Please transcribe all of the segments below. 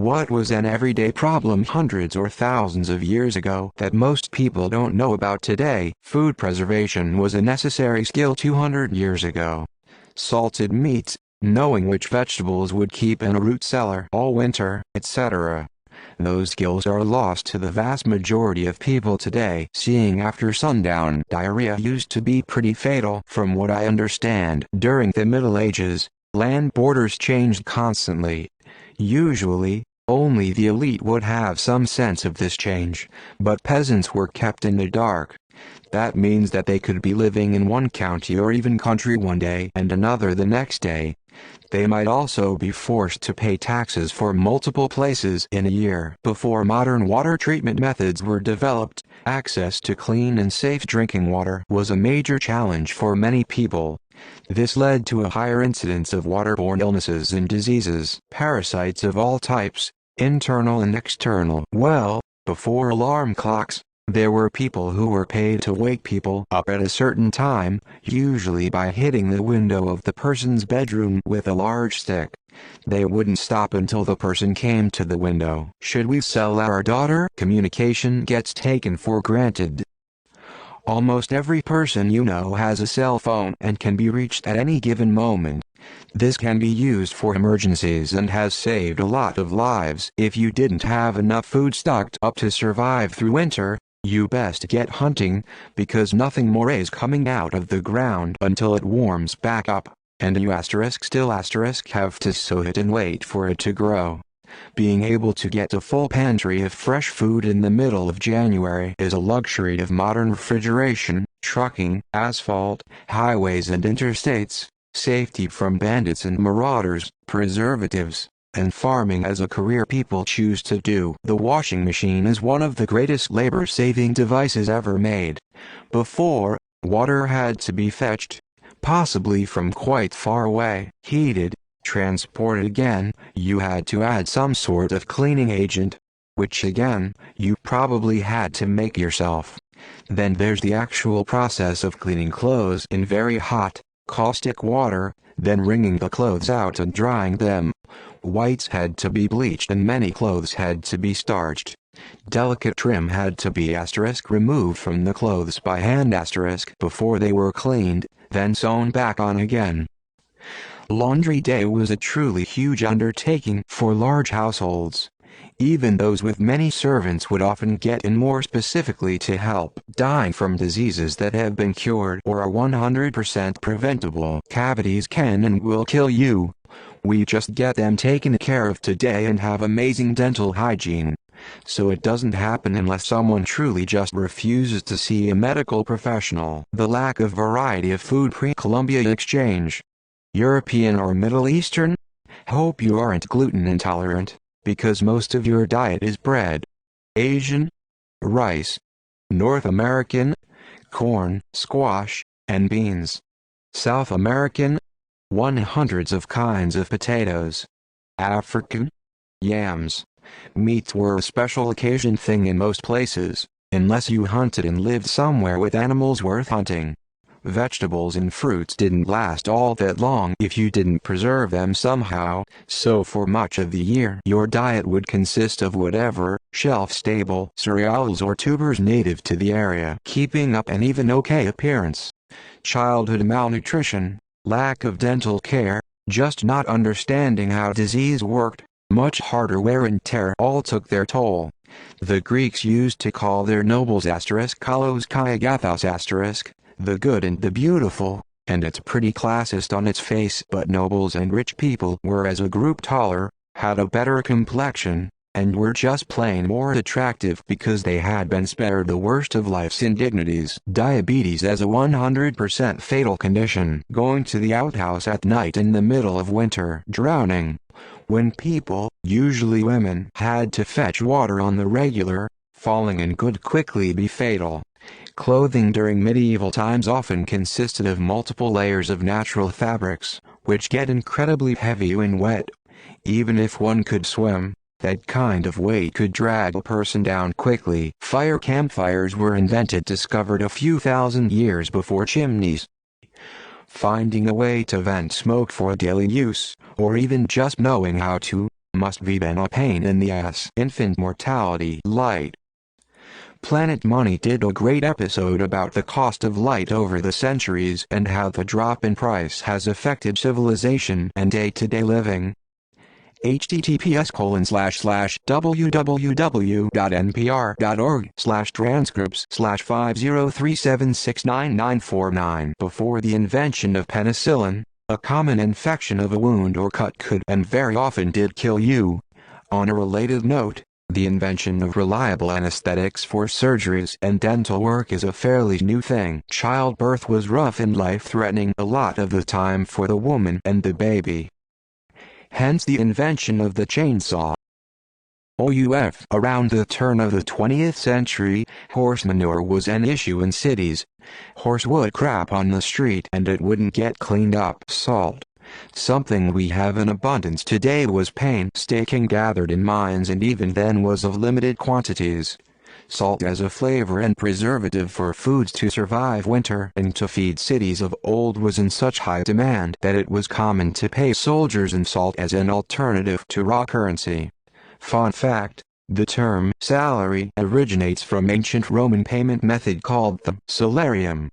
What was an everyday problem hundreds or thousands of years ago that most people don't know about today? Food preservation was a necessary skill 200 years ago. Salted meats, knowing which vegetables would keep in a root cellar all winter, etc. Those skills are lost to the vast majority of people today. Seeing after sundown diarrhea used to be pretty fatal. From what I understand, during the Middle Ages, land borders changed constantly. Usually, only the elite would have some sense of this change, but peasants were kept in the dark. That means that they could be living in one county or even country one day and another the next day. They might also be forced to pay taxes for multiple places in a year. Before modern water treatment methods were developed, access to clean and safe drinking water was a major challenge for many people. This led to a higher incidence of waterborne illnesses and diseases, parasites of all types, internal and external. Well, before alarm clocks, there were people who were paid to wake people up at a certain time, usually by hitting the window of the person's bedroom with a large stick. They wouldn't stop until the person came to the window. Should we sell our daughter? Communication gets taken for granted. Almost every person you know has a cell phone and can be reached at any given moment. This can be used for emergencies and has saved a lot of lives. If you didn't have enough food stocked up to survive through winter, you best get hunting, because nothing more is coming out of the ground until it warms back up, and you still have to sow it and wait for it to grow. Being able to get a full pantry of fresh food in the middle of January is a luxury of modern refrigeration, trucking, asphalt, highways and interstates, safety from bandits and marauders, preservatives, and farming as a career people choose to do. The washing machine is one of the greatest labor-saving devices ever made. Before, water had to be fetched, possibly from quite far away, heated, transported again. You had to add some sort of cleaning agent, which again, you probably had to make yourself. Then there's the actual process of cleaning clothes in very hot, caustic water, then wringing the clothes out and drying them. Whites had to be bleached and many clothes had to be starched. Delicate trim had to be removed from the clothes by hand before they were cleaned, then sewn back on again. Laundry day was a truly huge undertaking for large households. Even those with many servants would often get in more specifically to help, dying from diseases that have been cured or are 100% preventable. Cavities can and will kill you. We just get them taken care of today and have amazing dental hygiene. So it doesn't happen unless someone truly just refuses to see a medical professional. The lack of variety of food pre-Columbia exchange. European or Middle Eastern? Hope you aren't gluten intolerant, because most of your diet is bread. Asian? Rice. North American? Corn, squash, and beans. South American? Hundreds of kinds of potatoes. African? Yams. Meats were a special occasion thing in most places, unless you hunted and lived somewhere with animals worth hunting. Vegetables and fruits didn't last all that long if you didn't preserve them somehow, so for much of the year your diet would consist of whatever, shelf-stable cereals or tubers native to the area, keeping up an even okay appearance. Childhood malnutrition, lack of dental care, just not understanding how disease worked, much harder wear and tear all took their toll. The Greeks used to call their nobles kalos kai agathos the good and the beautiful, and it's pretty classist on its face, but nobles and rich people were as a group taller, had a better complexion, and were just plain more attractive because they had been spared the worst of life's indignities. Diabetes as a 100% fatal condition. Going to the outhouse at night in the middle of winter. Drowning. When people, usually women, had to fetch water on the regular, falling in could quickly be fatal. Clothing during medieval times often consisted of multiple layers of natural fabrics, which get incredibly heavy when wet. Even if one could swim, that kind of weight could drag a person down quickly. Campfires were discovered a few thousand years before chimneys. Finding a way to vent smoke for daily use, or even just knowing how to, Must be been a pain in the ass. Infant mortality. Light. Planet Money did a great episode about the cost of light over the centuries and how the drop in price has affected civilization and day-to-day living. https://www.npr.org/transcripts/5037699949. Before the invention of penicillin, a common infection of a wound or cut could and very often did kill you. On a related note, the invention of reliable anesthetics for surgeries and dental work is a fairly new thing. Childbirth was rough and life-threatening a lot of the time for the woman and the baby. Hence the invention of the chainsaw. Around the turn of the 20th century, horse manure was an issue in cities. Horse would crap on the street and it wouldn't get cleaned up. Salt, something we have in abundance today, was painstaking gathered in mines and even then was of limited quantities. Salt as a flavor and preservative for foods to survive winter and to feed cities of old was in such high demand that it was common to pay soldiers in salt as an alternative to raw currency. Fun fact, the term salary originates from ancient Roman payment method called the salarium.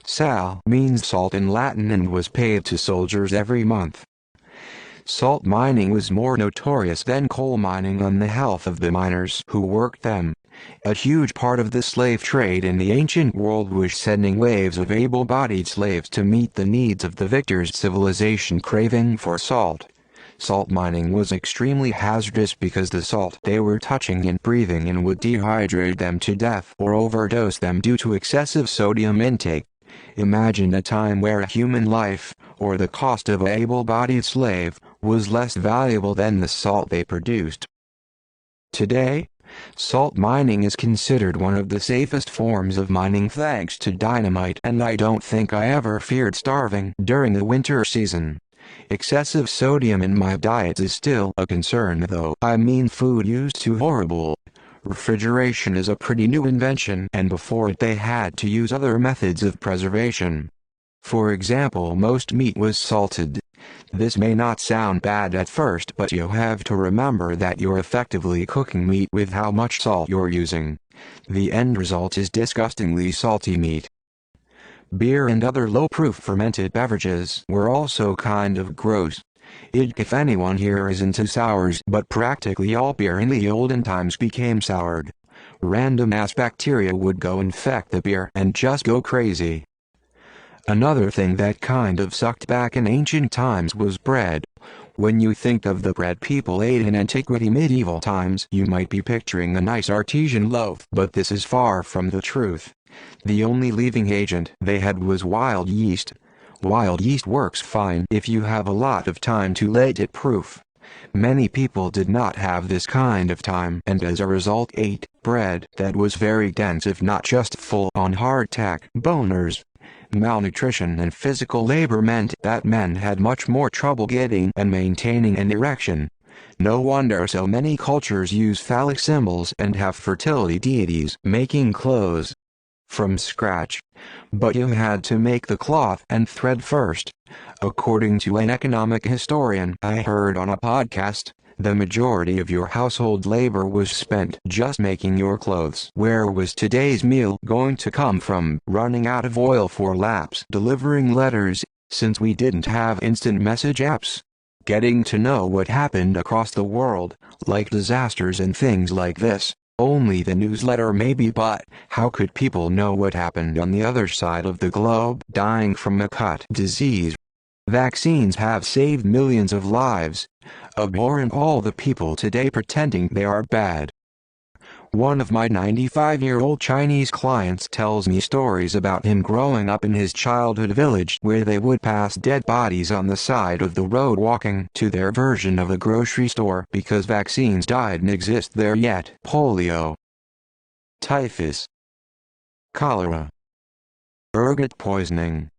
Sal means salt in Latin and was paid to soldiers every month. Salt mining was more notorious than coal mining on the health of the miners who worked them. A huge part of the slave trade in the ancient world was sending waves of able-bodied slaves to meet the needs of the victor's civilization craving for salt. Salt mining was extremely hazardous because the salt they were touching and breathing in would dehydrate them to death or overdose them due to excessive sodium intake. Imagine a time where a human life, or the cost of an able-bodied slave, was less valuable than the salt they produced. Today, salt mining is considered one of the safest forms of mining thanks to dynamite, and I don't think I ever feared starving during the winter season. Excessive sodium in my diet is still a concern though. I mean, food used too horrible. Refrigeration is a pretty new invention, and before it they had to use other methods of preservation. For example, most meat was salted. This may not sound bad at first, but you have to remember that you're effectively cooking meat with how much salt you're using. The end result is disgustingly salty meat. Beer and other low-proof fermented beverages were also kind of gross. If anyone here is into sours, but practically all beer in the olden times became soured. Random-ass bacteria would go infect the beer and just go crazy. Another thing that kind of sucked back in ancient times was bread. When you think of the bread people ate in antiquity medieval times, you might be picturing a nice artesian loaf, but this is far from the truth. The only leaving agent they had was wild yeast. Wild yeast works fine if you have a lot of time to let it proof. Many people did not have this kind of time and as a result ate bread that was very dense, if not just full on hardtack. Boners. Malnutrition and physical labor meant that men had much more trouble getting and maintaining an erection. No wonder so many cultures use phallic symbols and have fertility deities making clothes from scratch. But you had to make the cloth and thread first. According to an economic historian I heard on a podcast, the majority of your household labor was spent just making your clothes. Where was today's meal going to come from? Running out of oil for laps, delivering letters, since we didn't have instant message apps. Getting to know what happened across the world, like disasters and things like this. Only the newsletter maybe, but how could people know what happened on the other side of the globe? Dying from a cut disease. Vaccines have saved millions of lives. Abhorrent all the people today pretending they are bad. One of my 95-year-old Chinese clients tells me stories about him growing up in his childhood village where they would pass dead bodies on the side of the road walking to their version of a grocery store because vaccines didn't exist there yet. Polio, typhus, cholera, ergot poisoning.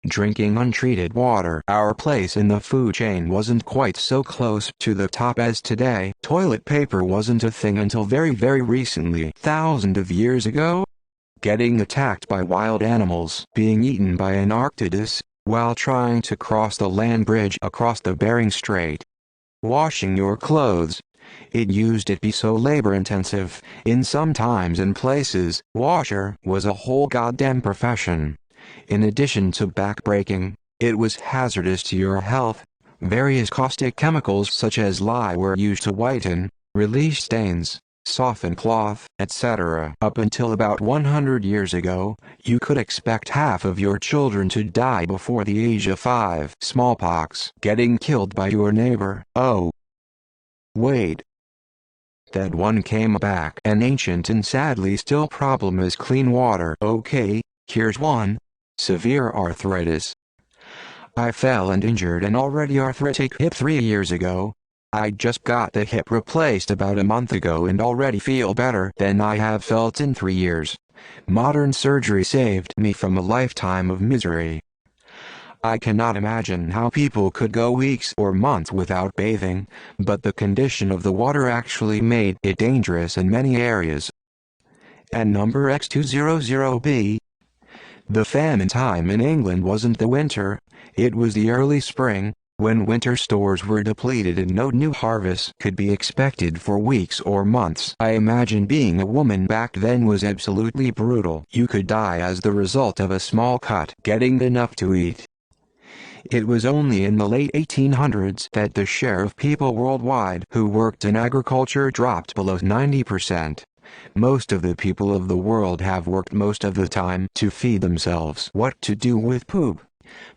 Drinking untreated water. Our place in the food chain wasn't quite so close to the top as today. Toilet paper wasn't a thing until very recently. Thousands of years ago. Getting attacked by wild animals. Being eaten by an Arctidus while trying to cross the land bridge across the Bering Strait. washing your clothes. It used to be so labor-intensive. In some times and places, washer was a whole goddamn profession. In addition to backbreaking, it was hazardous to your health. Various caustic chemicals such as lye were used to whiten, release stains, soften cloth, etc. Up until about 100 years ago, you could expect half of your children to die before the age of 5. Smallpox. Getting killed by your neighbor. Oh. Wait. That one came back. An ancient and sadly still problem is clean water. Okay, here's one. Severe arthritis. I fell and injured an already arthritic hip 3 years ago. I just got the hip replaced about a month ago and already feel better than I have felt in 3 years. Modern surgery saved me from a lifetime of misery. I cannot imagine how people could go weeks or months without bathing, but the condition of the water actually made it dangerous in many areas. And number X200B. The famine time in England wasn't the winter, it was the early spring, when winter stores were depleted and no new harvest could be expected for weeks or months. I imagine being a woman back then was absolutely brutal. You could die as the result of a small cut getting enough to eat. It was only in the late 1800s that the share of people worldwide who worked in agriculture dropped below 90%. Most of the people of the world have worked most of the time to feed themselves. What to do with poop?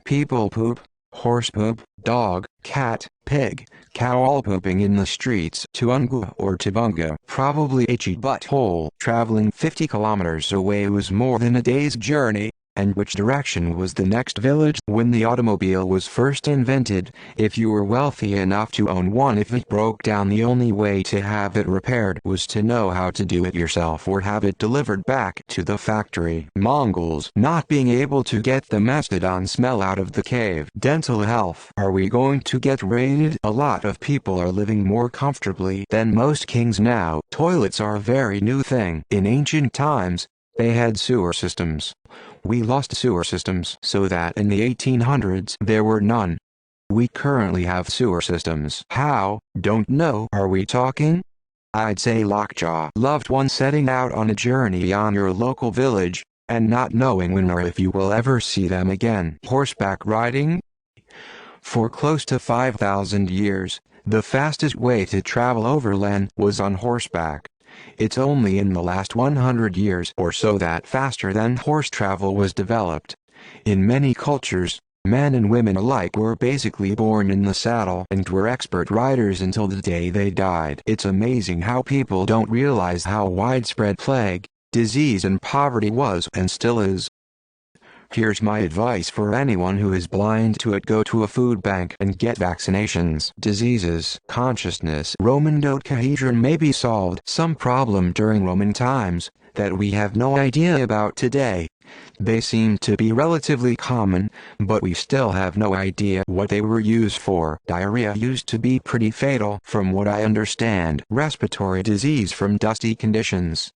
People poop, horse poop, dog, cat, pig, cow all pooping in the streets. Tuunga or Tubunga, probably itchy butthole. Traveling 50 kilometers away was more than a day's journey. And which direction was the next village? When the automobile was first invented, if you were wealthy enough to own one, if it broke down, the only way to have it repaired was to know how to do it yourself or have it delivered back to the factory. Mongols not being able to get the mastodon smell out of the cave. Dental health. Are we going to get raided? A lot of people are living more comfortably than most kings now. Toilets are a very new thing. In ancient times, they had sewer systems. We lost sewer systems so that in the 1800s there were none. We currently have sewer systems. How? Don't know. Are we talking? I'd say lockjaw. Loved one setting out on a journey beyond your local village, and not knowing when or if you will ever see them again. Horseback riding? For close to 5,000 years, the fastest way to travel overland was on horseback. It's only in the last 100 years or so that faster than horse travel was developed. In many cultures, men and women alike were basically born in the saddle and were expert riders until the day they died. It's amazing how people don't realize how widespread plague, disease and poverty was and still is. Here's my advice for anyone who is blind to it: go to a food bank and get vaccinations. Diseases. Consciousness. Roman dodecahedron may be solved. Some problem during Roman times, that we have no idea about today. They seem to be relatively common, but we still have no idea what they were used for. Diarrhea used to be pretty fatal from what I understand. Respiratory disease from dusty conditions.